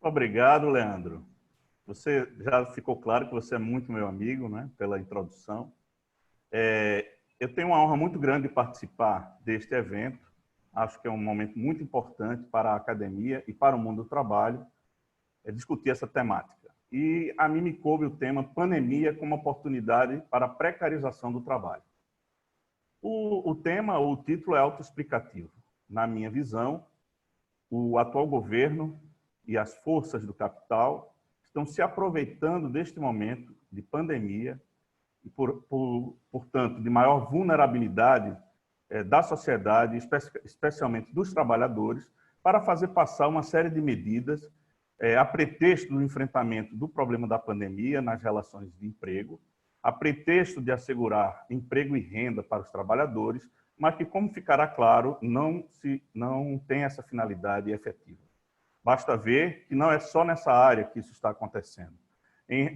Obrigado, Leandro. Você já ficou claro que você é muito meu amigo, né? Pela introdução. Eu tenho uma honra muito grande de participar deste evento. Acho que é um momento muito importante para a academia e para o mundo do trabalho discutir essa temática. E a mim me coube o tema pandemia como oportunidade para a precarização do trabalho. O título é autoexplicativo. Na minha visão, o atual governo e as forças do capital estão se aproveitando deste momento de pandemia e, portanto, de maior vulnerabilidade da sociedade, especialmente dos trabalhadores, para fazer passar uma série de medidas a pretexto do enfrentamento do problema da pandemia nas relações de emprego, a pretexto de assegurar emprego e renda para os trabalhadores, mas que, como ficará claro, não tem essa finalidade efetiva. Basta ver que não é só nessa área que isso está acontecendo.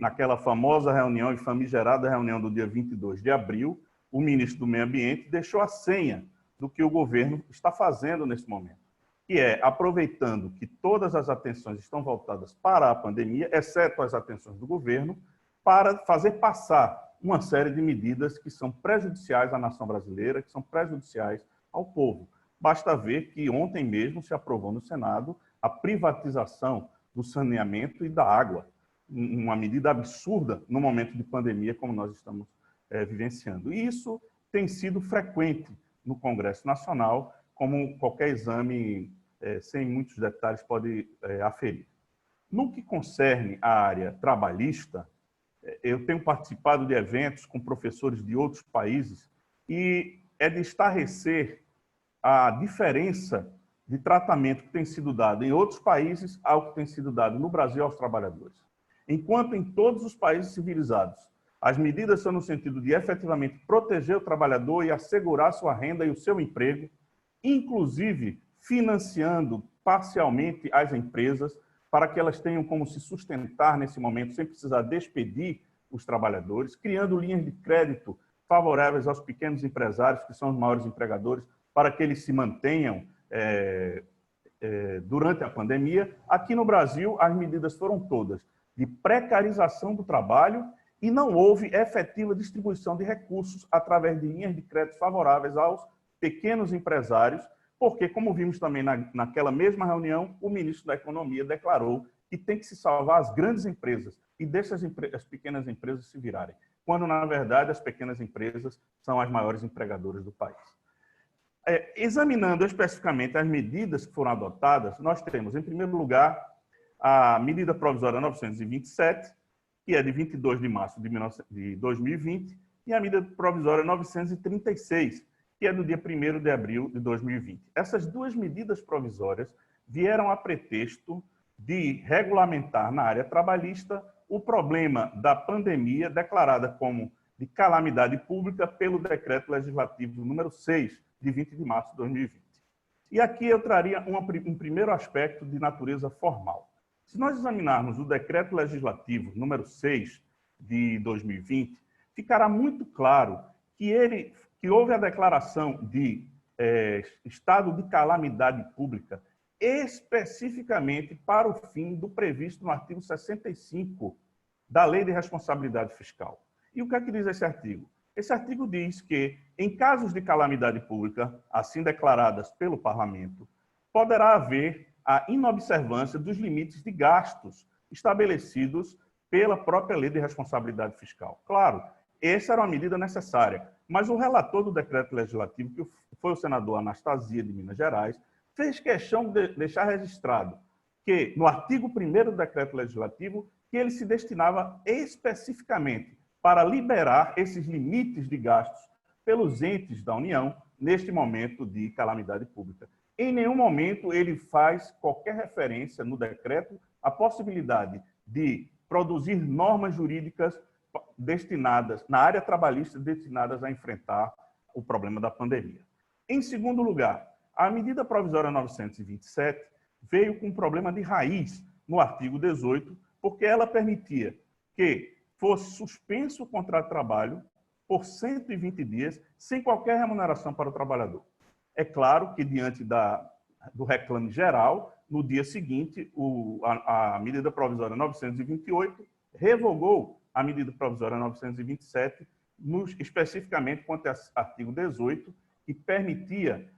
Naquela famosa reunião e famigerada reunião do dia 22 de abril, o ministro do Meio Ambiente deixou a senha do que o governo está fazendo nesse momento, que é aproveitando que todas as atenções estão voltadas para a pandemia, exceto as atenções do governo, para fazer passar uma série de medidas que são prejudiciais à nação brasileira, que são prejudiciais ao povo. Basta ver que ontem mesmo se aprovou no Senado a privatização do saneamento e da água, uma medida absurda no momento de pandemia como nós estamos vivenciando. E isso tem sido frequente no Congresso Nacional, como qualquer exame, sem muitos detalhes, pode aferir. No que concerne à área trabalhista, eu tenho participado de eventos com professores de outros países e é de estarrecer a diferença de tratamento que tem sido dado em outros países ao que tem sido dado no Brasil aos trabalhadores. Enquanto em todos os países civilizados, as medidas são no sentido de efetivamente proteger o trabalhador e assegurar sua renda e o seu emprego, inclusive financiando parcialmente as empresas para que elas tenham como se sustentar nesse momento sem precisar despedir os trabalhadores, criando linhas de crédito favoráveis aos pequenos empresários, que são os maiores empregadores, para que eles se mantenham durante a pandemia. Aqui no Brasil, as medidas foram todas de precarização do trabalho e não houve efetiva distribuição de recursos através de linhas de crédito favoráveis aos pequenos empresários, porque, como vimos também naquela mesma reunião, o ministro da Economia declarou que tem que se salvar as grandes empresas e deixa as pequenas empresas se virarem, quando, na verdade, as pequenas empresas são as maiores empregadoras do país. Examinando especificamente as medidas que foram adotadas, nós temos, em primeiro lugar, a medida provisória 927, que é de 22 de março de 2020, e a medida provisória 936, que é do dia 1º de abril de 2020. Essas duas medidas provisórias vieram a pretexto de regulamentar na área trabalhista o problema da pandemia declarada como de calamidade pública pelo Decreto Legislativo número 6, de 20 de março de 2020. E aqui eu traria um primeiro aspecto de natureza formal. Se nós examinarmos o Decreto Legislativo número 6, de 2020, ficará muito claro que houve a declaração de estado de calamidade pública especificamente para o fim do previsto no artigo 65 da Lei de Responsabilidade Fiscal. E o que é que diz esse artigo? Esse artigo diz que, em casos de calamidade pública, assim declaradas pelo Parlamento, poderá haver a inobservância dos limites de gastos estabelecidos pela própria Lei de Responsabilidade Fiscal. Claro, essa era uma medida necessária, mas o relator do decreto legislativo, que foi o senador Anastasia, de Minas Gerais, fez questão de deixar registrado que, no artigo 1º do decreto legislativo, que ele se destinava especificamente para liberar esses limites de gastos pelos entes da União neste momento de calamidade pública. Em nenhum momento ele faz qualquer referência no decreto à possibilidade de produzir normas jurídicas destinadas, na área trabalhista, destinadas a enfrentar o problema da pandemia. Em segundo lugar, a medida provisória 927 veio com um problema de raiz no artigo 18, porque ela permitia que fosse suspenso o contrato de trabalho por 120 dias, sem qualquer remuneração para o trabalhador. É claro que, diante do reclame geral, no dia seguinte, a medida provisória 928 revogou a medida provisória 927, especificamente quanto ao artigo 18, que permitia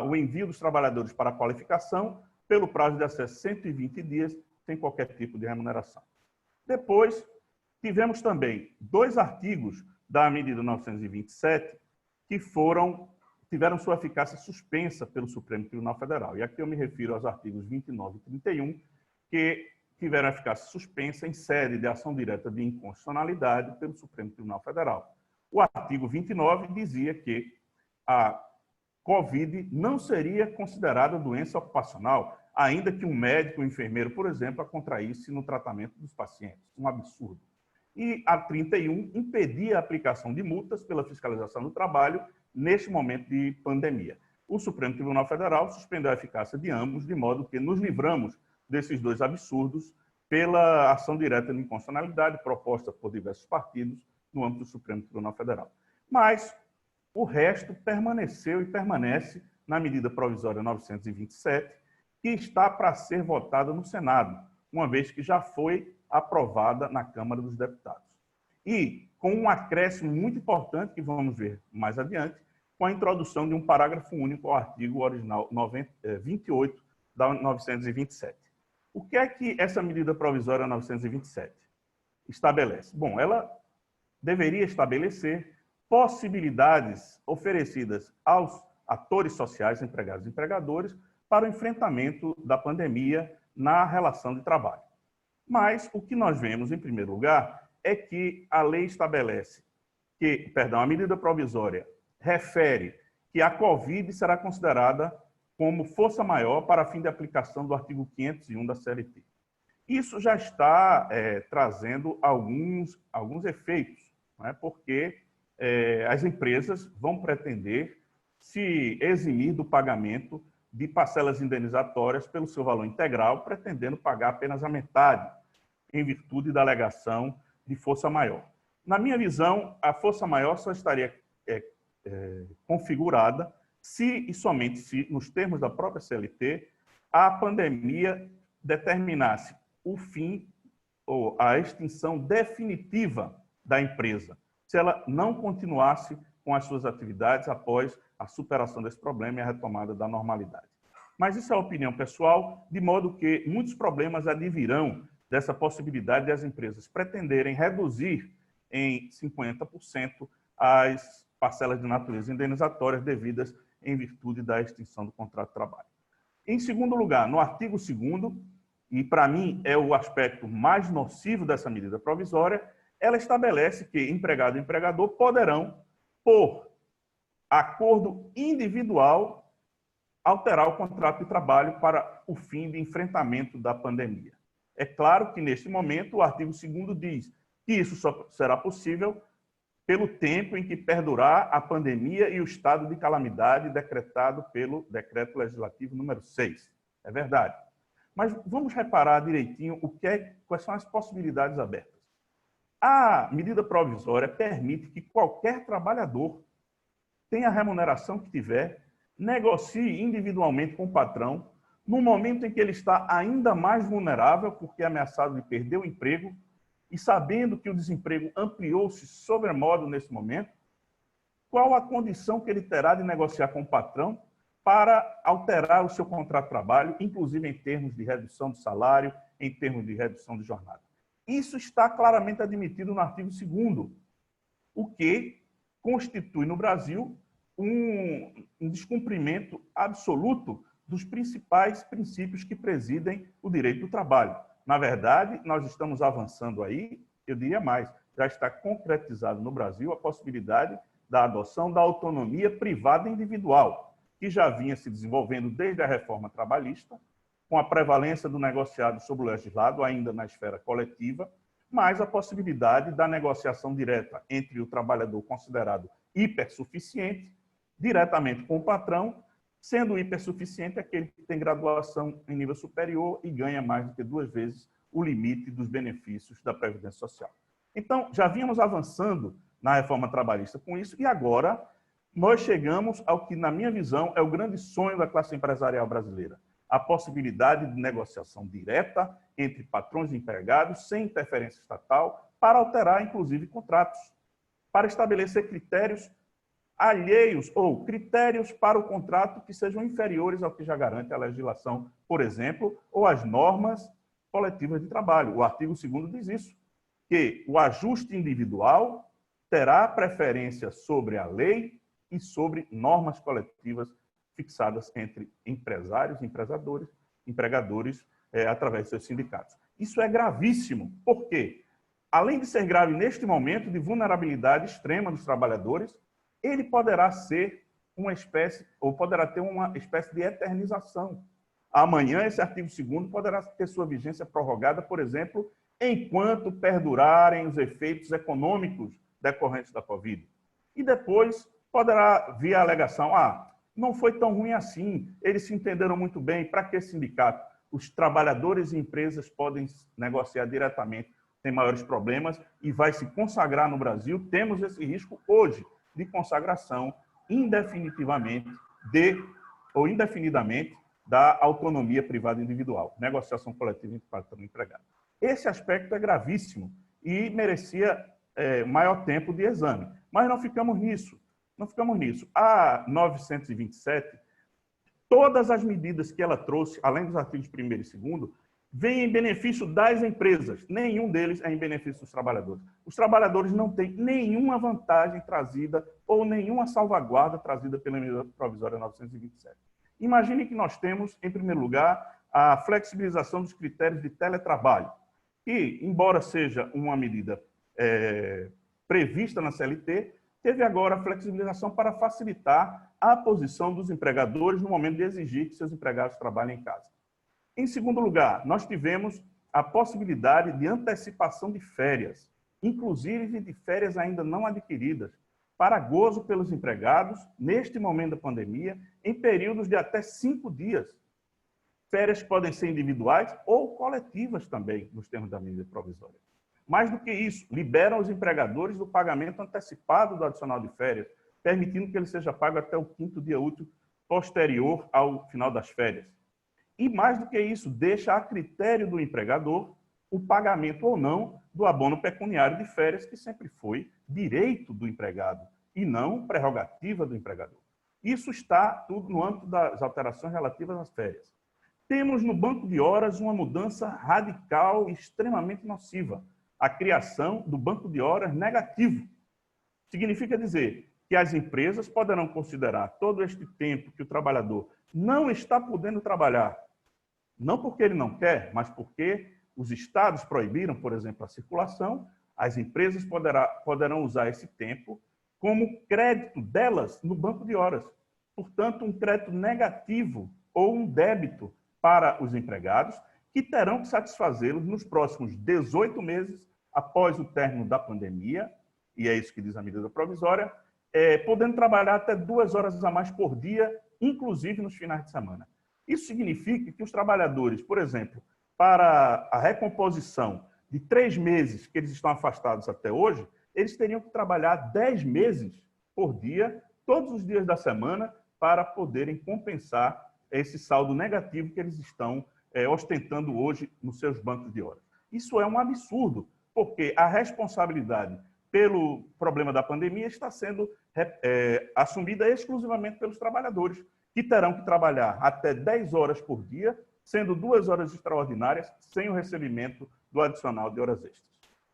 o envio dos trabalhadores para a qualificação pelo prazo de acesso 120 dias, sem qualquer tipo de remuneração. Depois, tivemos também 2 artigos da medida 927 que tiveram sua eficácia suspensa pelo Supremo Tribunal Federal. E aqui eu me refiro aos artigos 29 e 31, que tiveram eficácia suspensa em sede de ação direta de inconstitucionalidade pelo Supremo Tribunal Federal. O artigo 29 dizia que a Covid não seria considerada doença ocupacional, ainda que um médico ou enfermeiro, por exemplo, a contraísse no tratamento dos pacientes. Um absurdo. E a 31 impedia a aplicação de multas pela fiscalização do trabalho neste momento de pandemia. O Supremo Tribunal Federal suspendeu a eficácia de ambos, de modo que nos livramos desses 2 absurdos pela ação direta de inconstitucionalidade proposta por diversos partidos no âmbito do Supremo Tribunal Federal. Mas o resto permaneceu e permanece na medida provisória 927, que está para ser votada no Senado, uma vez que já foi aprovada na Câmara dos Deputados. E com um acréscimo muito importante, que vamos ver mais adiante, com a introdução de um parágrafo único ao artigo original 28 da 927. O que é que essa medida provisória 927 estabelece? Bom, ela deveria estabelecer possibilidades oferecidas aos atores sociais, empregados e empregadores, para o enfrentamento da pandemia na relação de trabalho. Mas o que nós vemos, em primeiro lugar, é que a lei estabelece que, a medida provisória refere que a Covid será considerada como força maior para fim de aplicação do artigo 501 da CLT. Isso já está trazendo alguns efeitos, não é? Porque as empresas vão pretender se eximir do pagamento de parcelas indenizatórias pelo seu valor integral, pretendendo pagar apenas a metade, em virtude da alegação de força maior. Na minha visão, a força maior só estaria configurada se e somente se, nos termos da própria CLT, a pandemia determinasse o fim ou a extinção definitiva da empresa, se ela não continuasse com as suas atividades após a superação desse problema e a retomada da normalidade. Mas isso é opinião pessoal, de modo que muitos problemas advirão dessa possibilidade de as empresas pretenderem reduzir em 50% as parcelas de natureza indenizatórias devidas em virtude da extinção do contrato de trabalho. Em segundo lugar, no artigo 2º, e para mim é o aspecto mais nocivo dessa medida provisória, ela estabelece que empregado e empregador poderão, por acordo individual, alterar o contrato de trabalho para o fim de enfrentamento da pandemia. É claro que, neste momento, o artigo 2º diz que isso só será possível pelo tempo em que perdurar a pandemia e o estado de calamidade decretado pelo Decreto Legislativo número 6. É verdade. Mas vamos reparar direitinho quais são as possibilidades abertas. A medida provisória permite que qualquer trabalhador tenha a remuneração que tiver, negocie individualmente com o patrão, no momento em que ele está ainda mais vulnerável, porque é ameaçado de perder o emprego, e sabendo que o desemprego ampliou-se sobremodo nesse momento, qual a condição que ele terá de negociar com o patrão para alterar o seu contrato de trabalho, inclusive em termos de redução de salário, em termos de redução de jornada. Isso está claramente admitido no artigo 2º, o que constitui no Brasil um descumprimento absoluto dos principais princípios que presidem o direito do trabalho. Na verdade, nós estamos avançando aí, eu diria mais, já está concretizado no Brasil a possibilidade da adoção da autonomia privada individual, que já vinha se desenvolvendo desde a reforma trabalhista, com a prevalência do negociado sobre o legislado, ainda na esfera coletiva, mas a possibilidade da negociação direta entre o trabalhador considerado hipersuficiente, diretamente com o patrão, sendo hipersuficiente aquele que tem graduação em nível superior e ganha mais do que 2 vezes o limite dos benefícios da Previdência Social. Então, já vínhamos avançando na reforma trabalhista com isso, e agora nós chegamos ao que, na minha visão, é o grande sonho da classe empresarial brasileira: a possibilidade de negociação direta entre patrões e empregados, sem interferência estatal, para alterar, inclusive, contratos, para estabelecer critérios alheios ou critérios para o contrato que sejam inferiores ao que já garante a legislação, por exemplo, ou as normas coletivas de trabalho. O artigo 2º diz isso, que o ajuste individual terá preferência sobre a lei e sobre normas coletivas fixadas entre empresários, empregadores, através de seus sindicatos. Isso é gravíssimo. Por quê? Além de ser grave neste momento de vulnerabilidade extrema dos trabalhadores, ele poderá ser uma espécie, ou poderá ter uma espécie de eternização. Amanhã, esse artigo 2º poderá ter sua vigência prorrogada, por exemplo, enquanto perdurarem os efeitos econômicos decorrentes da Covid. E depois poderá vir a alegação, não foi tão ruim assim, eles se entenderam muito bem, para que sindicato? Os trabalhadores e empresas podem negociar diretamente, tem maiores problemas e vai se consagrar no Brasil. Temos esse risco hoje de consagração indefinidamente da autonomia privada individual, negociação coletiva entre patrão e empregado. Esse aspecto é gravíssimo e merecia maior tempo de exame. Mas não ficamos nisso. Não ficamos nisso. A 927, todas as medidas que ela trouxe, além dos artigos 1º e 2º, vêm em benefício das empresas. Nenhum deles é em benefício dos trabalhadores. Os trabalhadores não têm nenhuma vantagem trazida ou nenhuma salvaguarda trazida pela medida provisória 927. Imagine que nós temos, em primeiro lugar, a flexibilização dos critérios de teletrabalho, que, embora seja uma medida prevista na CLT, teve agora a flexibilização para facilitar a posição dos empregadores no momento de exigir que seus empregados trabalhem em casa. Em segundo lugar, nós tivemos a possibilidade de antecipação de férias, inclusive de férias ainda não adquiridas, para gozo pelos empregados, neste momento da pandemia, em períodos de até 5 dias. Férias podem ser individuais ou coletivas também, nos termos da medida provisória. Mais do que isso, liberam os empregadores do pagamento antecipado do adicional de férias, permitindo que ele seja pago até o 5º dia útil posterior ao final das férias. E mais do que isso, deixa a critério do empregador o pagamento ou não do abono pecuniário de férias, que sempre foi direito do empregado e não prerrogativa do empregador. Isso está tudo no âmbito das alterações relativas às férias. Temos no banco de horas uma mudança radical e extremamente nociva, a criação do banco de horas negativo. Significa dizer que as empresas poderão considerar todo este tempo que o trabalhador não está podendo trabalhar, não porque ele não quer, mas porque os estados proibiram, por exemplo, a circulação, as empresas poderão usar esse tempo como crédito delas no banco de horas. Portanto, um crédito negativo ou um débito para os empregados, que terão que satisfazê-los nos próximos 18 meses após o término da pandemia, e é isso que diz a medida provisória, podendo trabalhar até 2 horas a mais por dia, inclusive nos finais de semana. Isso significa que os trabalhadores, por exemplo, para a recomposição de 3 meses que eles estão afastados até hoje, eles teriam que trabalhar 10 meses por dia, todos os dias da semana, para poderem compensar esse saldo negativo que eles estão ostentando hoje nos seus bancos de horas. Isso é um absurdo, porque a responsabilidade pelo problema da pandemia está sendo assumida exclusivamente pelos trabalhadores, que terão que trabalhar até 10 horas por dia, sendo 2 horas extraordinárias, sem o recebimento do adicional de horas extras.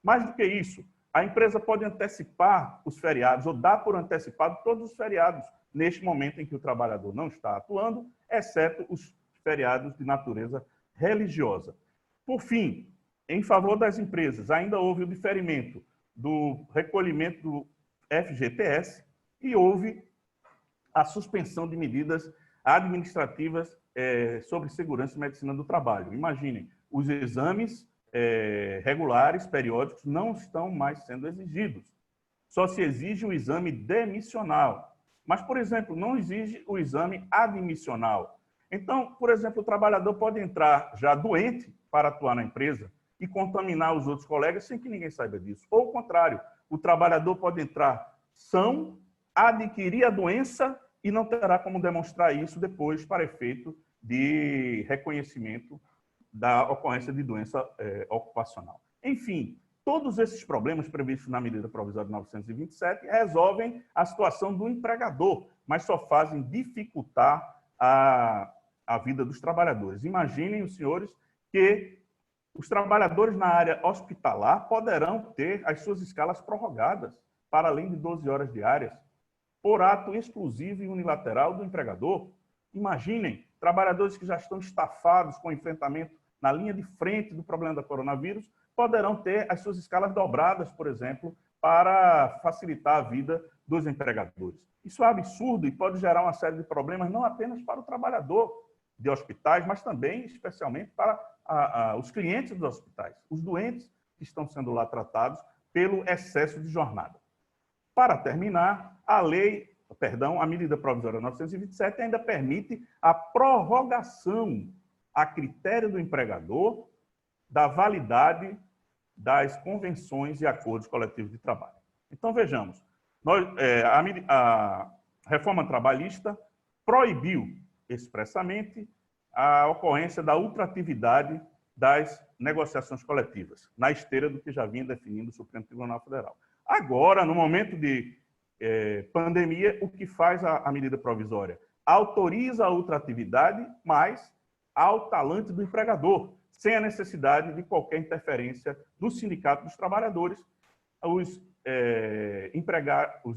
Mais do que isso, a empresa pode antecipar os feriados, ou dar por antecipado todos os feriados, neste momento em que o trabalhador não está atuando, exceto os feriados de natureza religiosa. Por fim, em favor das empresas, ainda houve o diferimento do recolhimento do FGTS e houve a suspensão de medidas administrativas sobre segurança e medicina do trabalho. Imaginem, os exames regulares, periódicos, não estão mais sendo exigidos. Só se exige o exame demissional. Mas, por exemplo, não exige o exame admissional. Então, por exemplo, o trabalhador pode entrar já doente para atuar na empresa e contaminar os outros colegas sem que ninguém saiba disso. Ou o contrário, o trabalhador pode entrar são, adquirir a doença e não terá como demonstrar isso depois para efeito de reconhecimento da ocorrência de doença ocupacional. Enfim, todos esses problemas previstos na medida provisória 927 resolvem a situação do empregador, mas só fazem dificultar a vida dos trabalhadores. Imaginem, os senhores, que os trabalhadores na área hospitalar poderão ter as suas escalas prorrogadas para além de 12 horas diárias, por ato exclusivo e unilateral do empregador. Imaginem, trabalhadores que já estão estafados com o enfrentamento na linha de frente do problema da coronavírus poderão ter as suas escalas dobradas, por exemplo, para facilitar a vida dos empregadores. Isso é absurdo e pode gerar uma série de problemas, não apenas para o trabalhador de hospitais, mas também, especialmente, para os clientes dos hospitais, os doentes que estão sendo lá tratados pelo excesso de jornada. Para terminar, a medida provisória 927 ainda permite a prorrogação a critério do empregador da validade das convenções e acordos coletivos de trabalho. Então, vejamos, a reforma trabalhista proibiu expressamente a ocorrência da ultratividade das negociações coletivas, na esteira do que já vinha definindo o Supremo Tribunal Federal. Agora, no momento de pandemia, o que faz a medida provisória? Autoriza a ultratividade, mas ao talante do empregador, sem a necessidade de qualquer interferência do Sindicato dos Trabalhadores. Os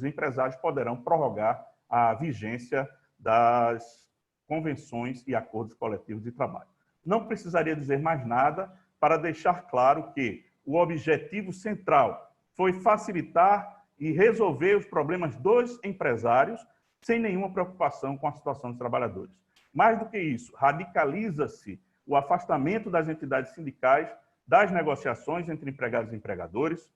empresários poderão prorrogar a vigência das convenções e acordos coletivos de trabalho. Não precisaria dizer mais nada para deixar claro que o objetivo central foi facilitar e resolver os problemas dos empresários sem nenhuma preocupação com a situação dos trabalhadores. Mais do que isso, radicaliza-se o afastamento das entidades sindicais das negociações entre empregados e empregadores,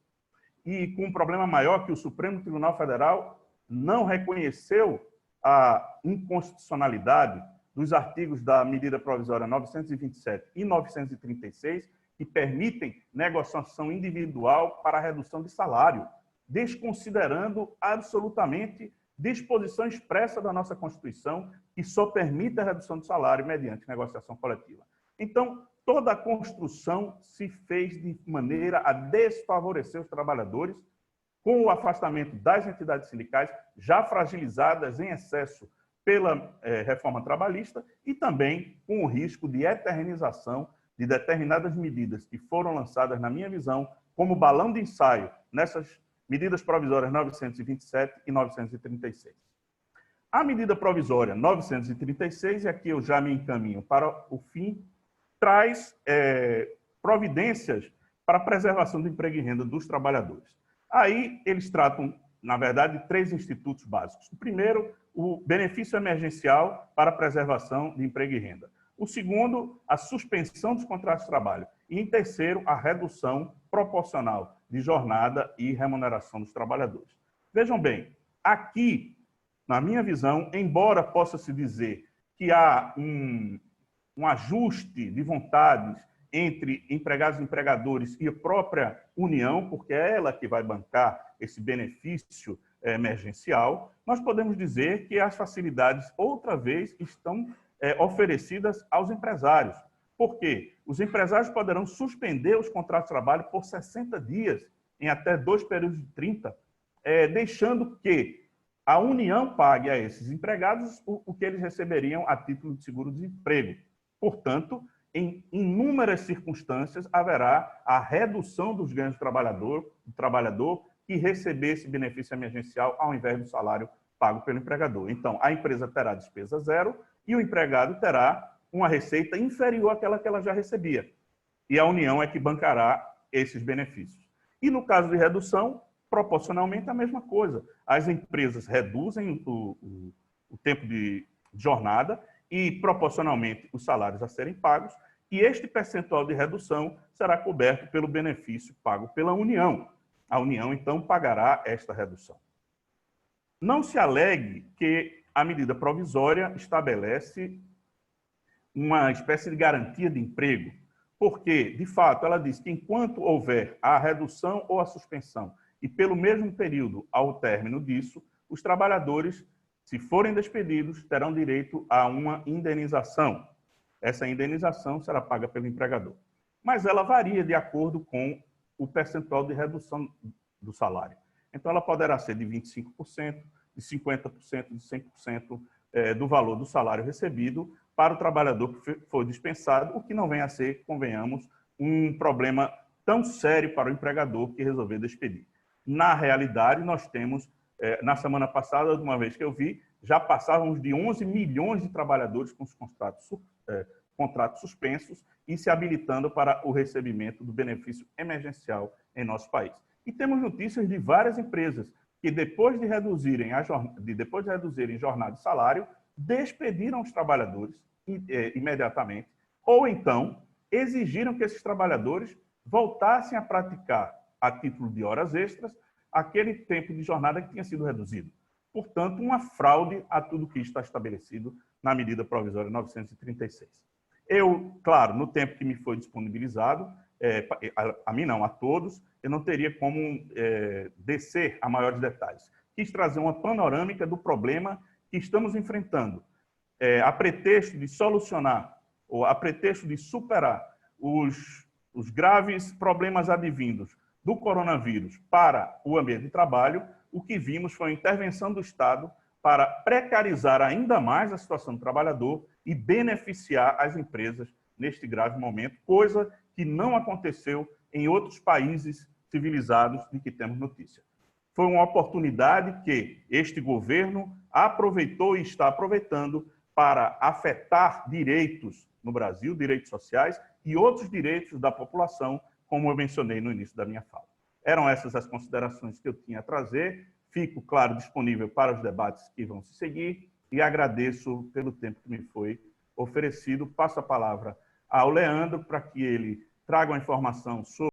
e com um problema maior que o Supremo Tribunal Federal não reconheceu a inconstitucionalidade dos artigos da medida provisória 927 e 936, que permitem negociação individual para a redução de salário, desconsiderando absolutamente disposição expressa da nossa Constituição, que só permite a redução de salário mediante negociação coletiva. Então, toda a construção se fez de maneira a desfavorecer os trabalhadores, com o afastamento das entidades sindicais, já fragilizadas em excesso pela reforma trabalhista, e também com o risco de eternização de determinadas medidas que foram lançadas, na minha visão, como balão de ensaio nessas medidas provisórias 927 e 936. A medida provisória 936, e aqui eu já me encaminho para o fim, traz providências para a preservação do emprego e renda dos trabalhadores. Aí eles tratam, na verdade, de 3 institutos básicos. O primeiro, o benefício emergencial para a preservação de emprego e renda. O segundo, a suspensão dos contratos de trabalho. E, em terceiro, a redução proporcional de jornada e remuneração dos trabalhadores. Vejam bem, aqui, na minha visão, embora possa-se dizer que há um ajuste de vontades entre empregados e empregadores e a própria União, porque é ela que vai bancar esse benefício emergencial, nós podemos dizer que as facilidades, outra vez, estão oferecidas aos empresários. Por quê? Os empresários poderão suspender os contratos de trabalho por 60 dias, em até 2 períodos de 30, deixando que a União pague a esses empregados o que eles receberiam a título de seguro-desemprego. Portanto, em inúmeras circunstâncias, haverá a redução dos ganhos do trabalhador que receber esse benefício emergencial ao invés do salário pago pelo empregador. Então, a empresa terá despesa zero e o empregado terá uma receita inferior àquela que ela já recebia. E a União é que bancará esses benefícios. E no caso de redução, proporcionalmente a mesma coisa. As empresas reduzem o tempo de jornada e, proporcionalmente, os salários a serem pagos, e este percentual de redução será coberto pelo benefício pago pela União. A União, então, pagará esta redução. Não se alegue que a medida provisória estabelece uma espécie de garantia de emprego, porque, de fato, ela diz que enquanto houver a redução ou a suspensão e pelo mesmo período ao término disso, os trabalhadores, se forem despedidos, terão direito a uma indenização. essa indenização será paga pelo empregador. Mas ela varia de acordo com o percentual de redução do salário. Então, ela poderá ser de 25%, de 50%, de 100% do valor do salário recebido para o trabalhador que foi dispensado, o que não vem a ser, convenhamos, um problema tão sério para o empregador que resolver despedir. Na realidade, nós temos, na semana passada, a última vez que eu vi, já passávamos de 11 milhões de trabalhadores com os contratos suspensos e se habilitando para o recebimento do benefício emergencial em nosso país. E temos notícias de várias empresas que, depois de reduzirem jornada e salário, despediram os trabalhadores imediatamente, ou então exigiram que esses trabalhadores voltassem a praticar, a título de horas extras, aquele tempo de jornada que tinha sido reduzido. Portanto, uma fraude a tudo que está estabelecido na medida provisória 936. Eu, claro, no tempo que me foi disponibilizado, a mim não, a todos, eu não teria como descer a maiores detalhes. Quis trazer uma panorâmica do problema que estamos enfrentando, a pretexto de solucionar, ou a pretexto de superar os graves problemas advindos do coronavírus para o ambiente de trabalho. O que vimos foi a intervenção do Estado para precarizar ainda mais a situação do trabalhador e beneficiar as empresas neste grave momento, coisa que não aconteceu em outros países civilizados de que temos notícia. Foi uma oportunidade que este governo aproveitou e está aproveitando para afetar direitos no Brasil, direitos sociais e outros direitos da população, como eu mencionei no início da minha fala. Eram essas as considerações que eu tinha a trazer. Fico, claro, disponível para os debates que vão se seguir e agradeço pelo tempo que me foi oferecido. Passo a palavra ao Leandro para que ele traga uma informação sobre